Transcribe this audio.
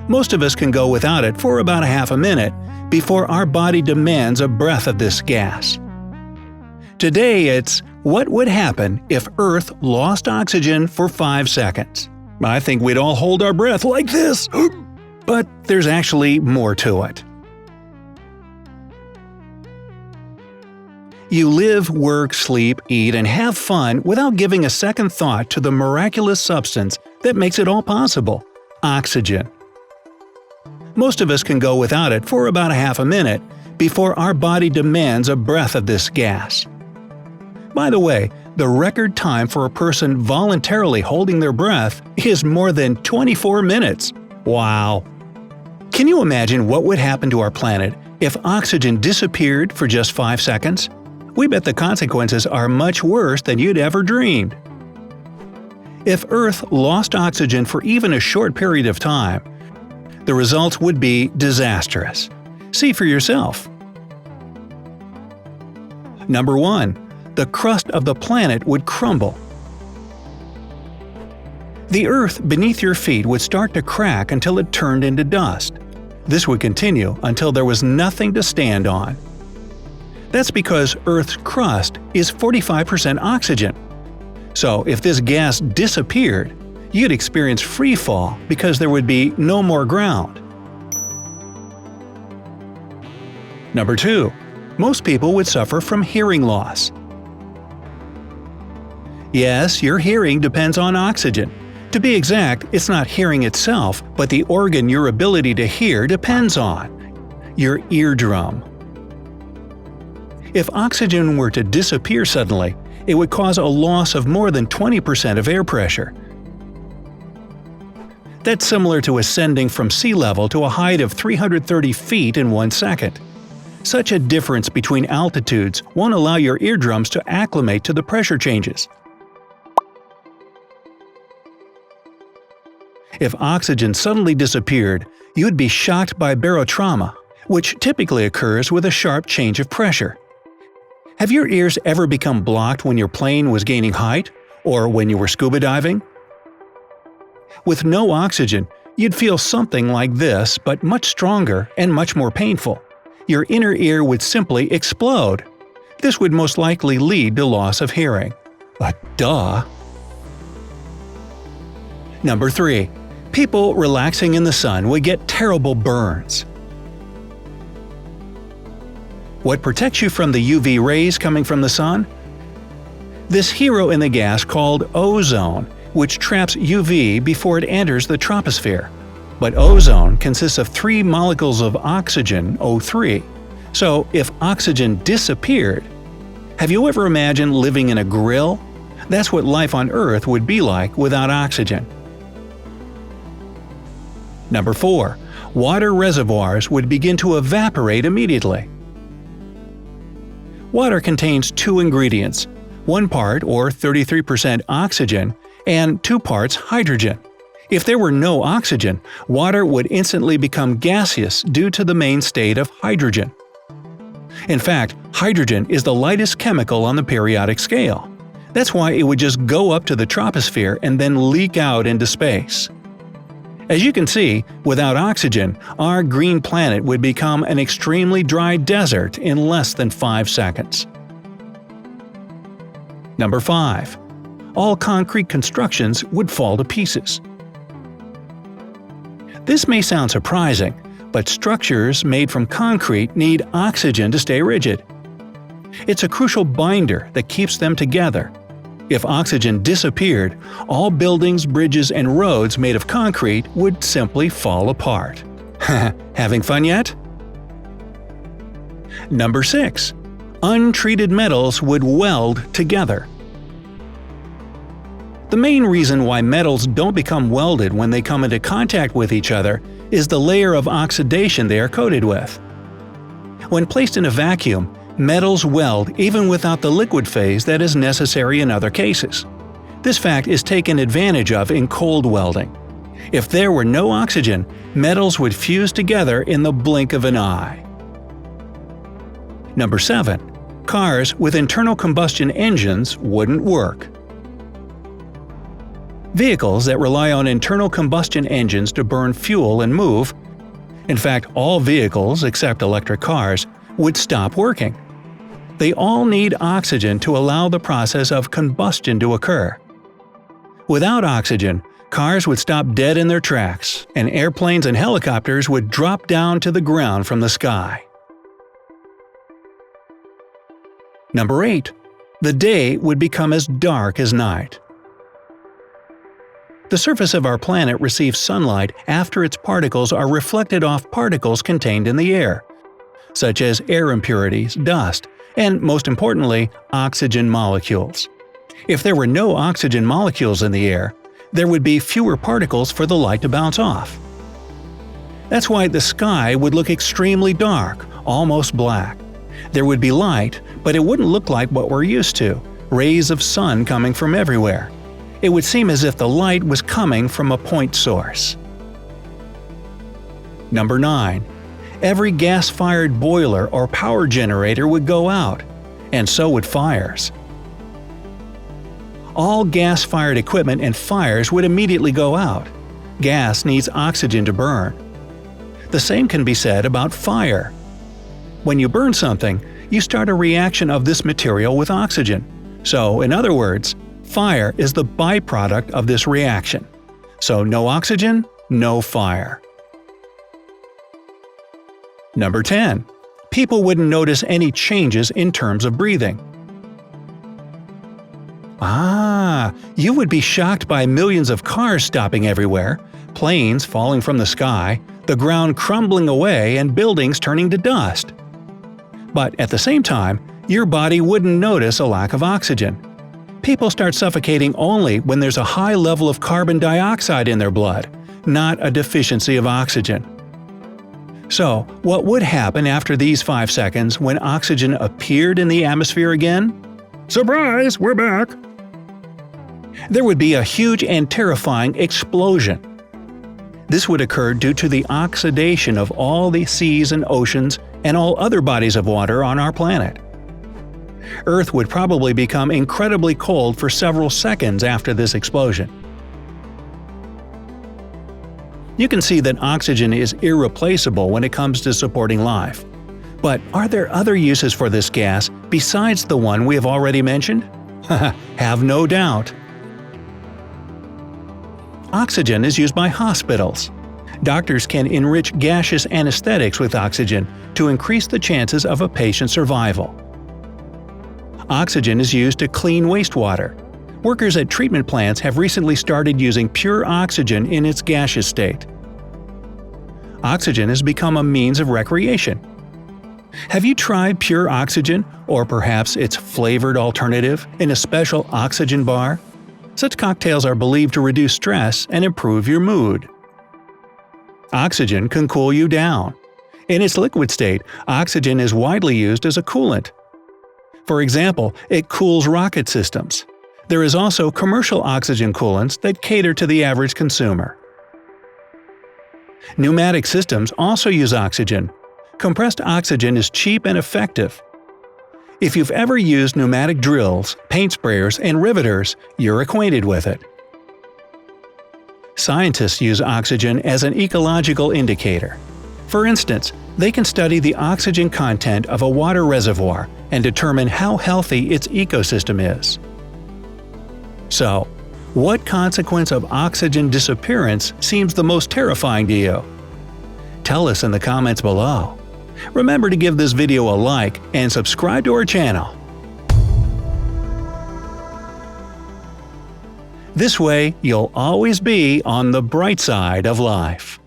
Most of us can go without it for about a half a minute before our body demands a breath of this gas. Today it's what would happen if Earth lost oxygen for 5 seconds. I think we'd all hold our breath like this. But there's actually more to it. You live, work, sleep, eat, and have fun without giving a second thought to the miraculous substance that makes it all possible – oxygen. Most of us can go without it for about a half a minute before our body demands a breath of this gas. By the way, the record time for a person voluntarily holding their breath is more than 24 minutes. Wow! Can you imagine what would happen to our planet if oxygen disappeared for just 5 seconds? We bet the consequences are much worse than you'd ever dreamed. If Earth lost oxygen for even a short period of time, the results would be disastrous. See for yourself. Number 1. The crust of the planet would crumble. The earth beneath your feet would start to crack until it turned into dust. This would continue until there was nothing to stand on. That's because Earth's crust is 45% oxygen. So if this gas disappeared, you'd experience free fall because there would be no more ground. Number 2. Most people would suffer from hearing loss. Yes, your hearing depends on oxygen. To be exact, it's not hearing itself, but the organ your ability to hear depends on – your eardrum. If oxygen were to disappear suddenly, it would cause a loss of more than 20% of air pressure. That's similar to ascending from sea level to a height of 330 feet in 1 second. Such a difference between altitudes won't allow your eardrums to acclimate to the pressure changes. If oxygen suddenly disappeared, you'd be shocked by barotrauma, which typically occurs with a sharp change of pressure. Have your ears ever become blocked when your plane was gaining height, or when you were scuba diving? With no oxygen, you'd feel something like this, but much stronger and much more painful. Your inner ear would simply explode. This would most likely lead to loss of hearing. But duh! Number 3. People relaxing in the sun would get terrible burns. What protects you from the UV rays coming from the sun? This hero in the gas called ozone, which traps UV before it enters the troposphere. But ozone consists of 3 molecules of oxygen, O3. So if oxygen disappeared, have you ever imagined living in a grill? That's what life on Earth would be like without oxygen. Number 4. Water reservoirs would begin to evaporate immediately. Water contains 2 ingredients, 1 part or 33% oxygen and 2 parts hydrogen. If there were no oxygen, water would instantly become gaseous due to the main state of hydrogen. In fact, hydrogen is the lightest chemical on the periodic scale. That's why it would just go up to the troposphere and then leak out into space. As you can see, without oxygen, our green planet would become an extremely dry desert in less than 5 seconds. Number 5. All concrete constructions would fall to pieces. This may sound surprising, but structures made from concrete need oxygen to stay rigid. It's a crucial binder that keeps them together. If oxygen disappeared, all buildings, bridges, and roads made of concrete would simply fall apart. Having fun yet? Number 6. Untreated metals would weld together. The main reason why metals don't become welded when they come into contact with each other is the layer of oxidation they are coated with. When placed in a vacuum, metals weld even without the liquid phase that is necessary in other cases. This fact is taken advantage of in cold welding. If there were no oxygen, metals would fuse together in the blink of an eye. Number 7. Cars with internal combustion engines wouldn't work. Vehicles that rely on internal combustion engines to burn fuel and move — in fact, all vehicles except electric cars — would stop working. They all need oxygen to allow the process of combustion to occur. Without oxygen, cars would stop dead in their tracks, and airplanes and helicopters would drop down to the ground from the sky. Number 8. The day would become as dark as night. The surface of our planet receives sunlight after its particles are reflected off particles contained in the air, such as air impurities, dust, and, most importantly, oxygen molecules. If there were no oxygen molecules in the air, there would be fewer particles for the light to bounce off. That's why the sky would look extremely dark, almost black. There would be light, but it wouldn't look like what we're used to — rays of sun coming from everywhere. It would seem as if the light was coming from a point source. Number 9. Every gas-fired boiler or power generator would go out, and so would fires. All gas-fired equipment and fires would immediately go out. Gas needs oxygen to burn. The same can be said about fire. When you burn something, you start a reaction of this material with oxygen. So, in other words, fire is the byproduct of this reaction. So no oxygen, no fire. Number 10. People wouldn't notice any changes in terms of breathing. You would be shocked by millions of cars stopping everywhere, planes falling from the sky, the ground crumbling away, and buildings turning to dust. But at the same time, your body wouldn't notice a lack of oxygen. People start suffocating only when there's a high level of carbon dioxide in their blood, not a deficiency of oxygen. So, what would happen after these 5 seconds when oxygen appeared in the atmosphere again? Surprise, we're back! There would be a huge and terrifying explosion. This would occur due to the oxidation of all the seas and oceans and all other bodies of water on our planet. Earth would probably become incredibly cold for several seconds after this explosion. You can see that oxygen is irreplaceable when it comes to supporting life. But are there other uses for this gas besides the one we have already mentioned? Have no doubt. Oxygen is used by hospitals. Doctors can enrich gaseous anesthetics with oxygen to increase the chances of a patient's survival. Oxygen is used to clean wastewater. Workers at treatment plants have recently started using pure oxygen in its gaseous state. Oxygen has become a means of recreation. Have you tried pure oxygen, or perhaps its flavored alternative, in a special oxygen bar? Such cocktails are believed to reduce stress and improve your mood. Oxygen can cool you down. In its liquid state, oxygen is widely used as a coolant. For example, it cools rocket systems. There is also commercial oxygen coolants that cater to the average consumer. Pneumatic systems also use oxygen. Compressed oxygen is cheap and effective. If you've ever used pneumatic drills, paint sprayers, and riveters, you're acquainted with it. Scientists use oxygen as an ecological indicator. For instance, they can study the oxygen content of a water reservoir and determine how healthy its ecosystem is. So, what consequence of oxygen disappearance seems the most terrifying to you? Tell us in the comments below. Remember to give this video a like and subscribe to our channel. This way, you'll always be on the bright side of life.